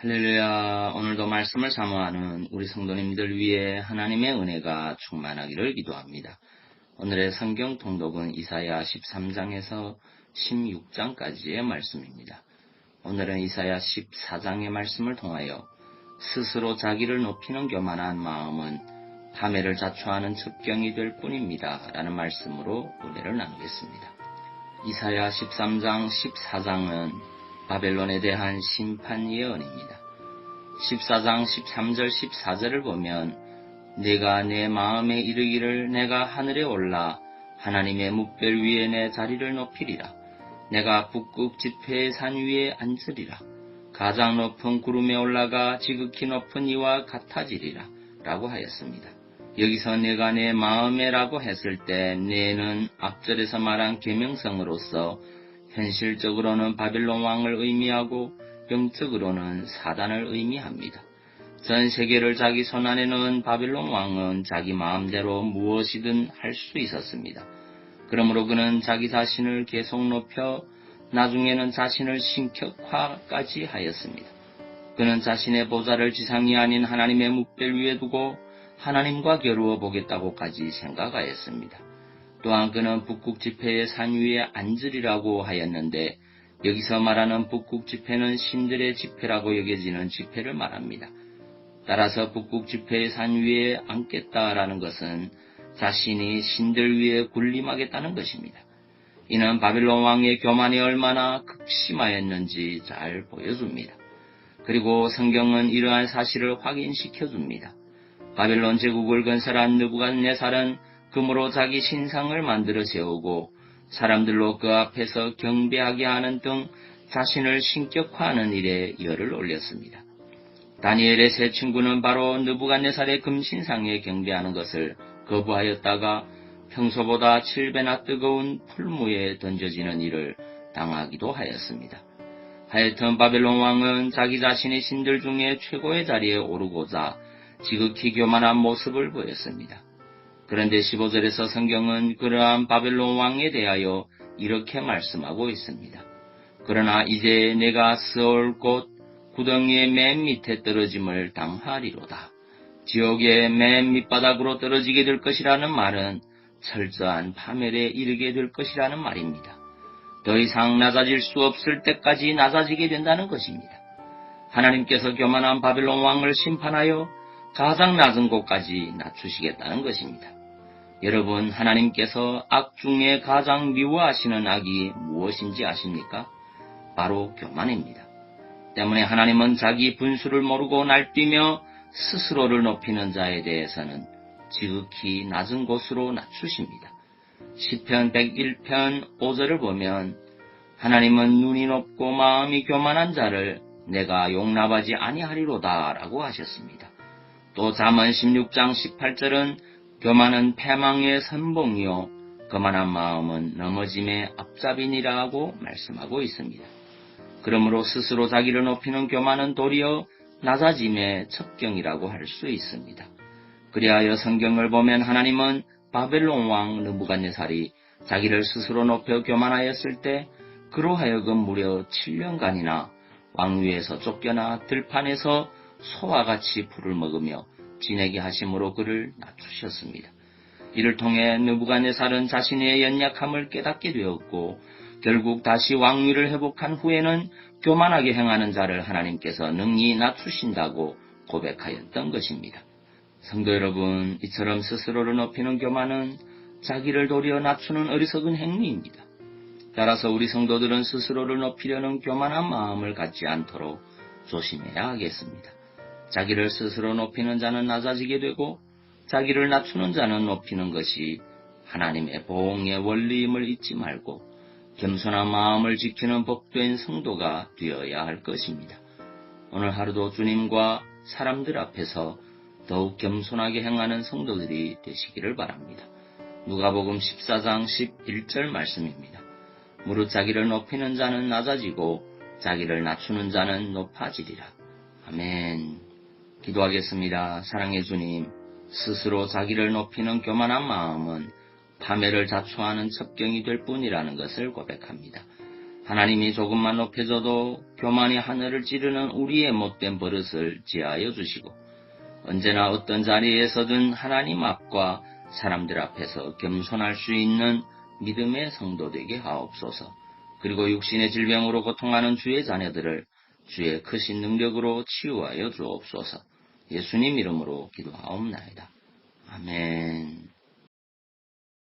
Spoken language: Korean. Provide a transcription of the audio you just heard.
할렐루야. 오늘도 말씀을 사모하는 우리 성도님들 위해 하나님의 은혜가 충만하기를 기도합니다. 오늘의 성경 통독은 이사야 13장에서 16장까지의 말씀입니다. 오늘은 이사야 14장의 말씀을 통하여 스스로 자기를 높이는 교만한 마음은 파멸을 자초하는 첩경이 될 뿐입니다. 라는 말씀으로 은혜를 나누겠습니다. 이사야 13장, 14장은 바벨론에 대한 심판 예언입니다. 14장 13절 14절을 보면 내가 내 마음에 이르기를 내가 하늘에 올라 하나님의 뭇별 위에 내 자리를 높이리라. 내가 북극 지폐의 산 위에 앉으리라. 가장 높은 구름에 올라가 지극히 높은 이와 같아지리라. 라고 하였습니다. 여기서 내가 내 마음에라고 했을 때 내는 앞절에서 말한 계명성으로서 현실적으로는 바벨론 왕을 의미하고 영적으로는 사단을 의미합니다. 전 세계를 자기 손안에 넣은 바벨론 왕은 자기 마음대로 무엇이든 할 수 있었습니다. 그러므로 그는 자기 자신을 계속 높여 나중에는 자신을 신격화까지 하였습니다. 그는 자신의 보좌를 지상이 아닌 하나님의 뭇별 위에 두고 하나님과 겨루어 보겠다고까지 생각하였습니다. 또한 그는 북극 지폐의 산 위에 앉으리라고 하였는데 여기서 말하는 북극 지폐는 신들의 지폐라고 여겨지는 지폐를 말합니다. 따라서 북극 지폐의 산 위에 앉겠다라는 것은 자신이 신들 위에 군림하겠다는 것입니다. 이는 바벨론 왕의 교만이 얼마나 극심하였는지 잘 보여줍니다. 그리고 성경은 이러한 사실을 확인시켜줍니다. 바벨론 제국을 건설한 느부갓네살은 금으로 자기 신상을 만들어 세우고 사람들로 그 앞에서 경배하게 하는 등 자신을 신격화하는 일에 열을 올렸습니다. 다니엘의 세 친구는 바로 느부갓네살의 금신상에 경배하는 것을 거부하였다가 평소보다 7배나 뜨거운 풀무에 던져지는 일을 당하기도 하였습니다. 하여튼 바벨론 왕은 자기 자신이 신들 중에 최고의 자리에 오르고자 지극히 교만한 모습을 보였습니다. 그런데 15절에서 성경은 그러한 바벨론 왕에 대하여 이렇게 말씀하고 있습니다. 그러나 이제 내가 스올 곧 구덩이의 맨 밑에 떨어짐을 당하리로다. 지옥의 맨 밑바닥으로 떨어지게 될 것이라는 말은 철저한 파멸에 이르게 될 것이라는 말입니다. 더 이상 낮아질 수 없을 때까지 낮아지게 된다는 것입니다. 하나님께서 교만한 바벨론 왕을 심판하여 가장 낮은 곳까지 낮추시겠다는 것입니다. 여러분, 하나님께서 악 중에 가장 미워하시는 악이 무엇인지 아십니까? 바로 교만입니다. 때문에 하나님은 자기 분수를 모르고 날뛰며 스스로를 높이는 자에 대해서는 지극히 낮은 곳으로 낮추십니다. 시편 101편 5절을 보면 하나님은 눈이 높고 마음이 교만한 자를 내가 용납하지 아니하리로다 라고 하셨습니다. 또 잠언 16장 18절은 교만은 패망의 선봉이요 거만한 마음은 넘어짐의 앞잡이니라고 말씀하고 있습니다. 그러므로 스스로 자기를 높이는 교만은 도리어 낮아짐의 첩경이라고 할 수 있습니다. 그리하여 성경을 보면 하나님은 바벨론 왕 느부갓네살이 자기를 스스로 높여 교만하였을 때 그로 하여금 무려 7년간이나 왕위에서 쫓겨나 들판에서 소와 같이 풀을 먹으며 지내게 하심으로 그를 낮추셨습니다. 이를 통해 느부갓네살은 자신의 연약함을 깨닫게 되었고 결국 다시 왕위를 회복한 후에는 교만하게 행하는 자를 하나님께서 능히 낮추신다고 고백하였던 것입니다. 성도 여러분, 이처럼 스스로를 높이는 교만은 자기를 도리어 낮추는 어리석은 행위입니다. 따라서 우리 성도들은 스스로를 높이려는 교만한 마음을 갖지 않도록 조심해야 하겠습니다. 자기를 스스로 높이는 자는 낮아지게 되고 자기를 낮추는 자는 높이는 것이 하나님의 보응의 원리임을 잊지 말고 겸손한 마음을 지키는 복된 성도가 되어야 할 것입니다. 오늘 하루도 주님과 사람들 앞에서 더욱 겸손하게 행하는 성도들이 되시기를 바랍니다. 누가복음 14장 11절 말씀입니다. 무릇 자기를 높이는 자는 낮아지고 자기를 낮추는 자는 높아지리라. 아멘. 기도하겠습니다. 사랑의 주님, 스스로 자기를 높이는 교만한 마음은 파멸을 자초하는 첩경이 될 뿐이라는 것을 고백합니다. 하나님이 조금만 높여져도 교만이 하늘을 찌르는 우리의 못된 버릇을 지하여 주시고 언제나 어떤 자리에서든 하나님 앞과 사람들 앞에서 겸손할 수 있는 믿음의 성도 되게 하옵소서. 그리고 육신의 질병으로 고통하는 주의 자녀들을 주의 크신 능력으로 치유하여 주옵소서. 예수님 이름으로 기도하옵나이다. 아멘.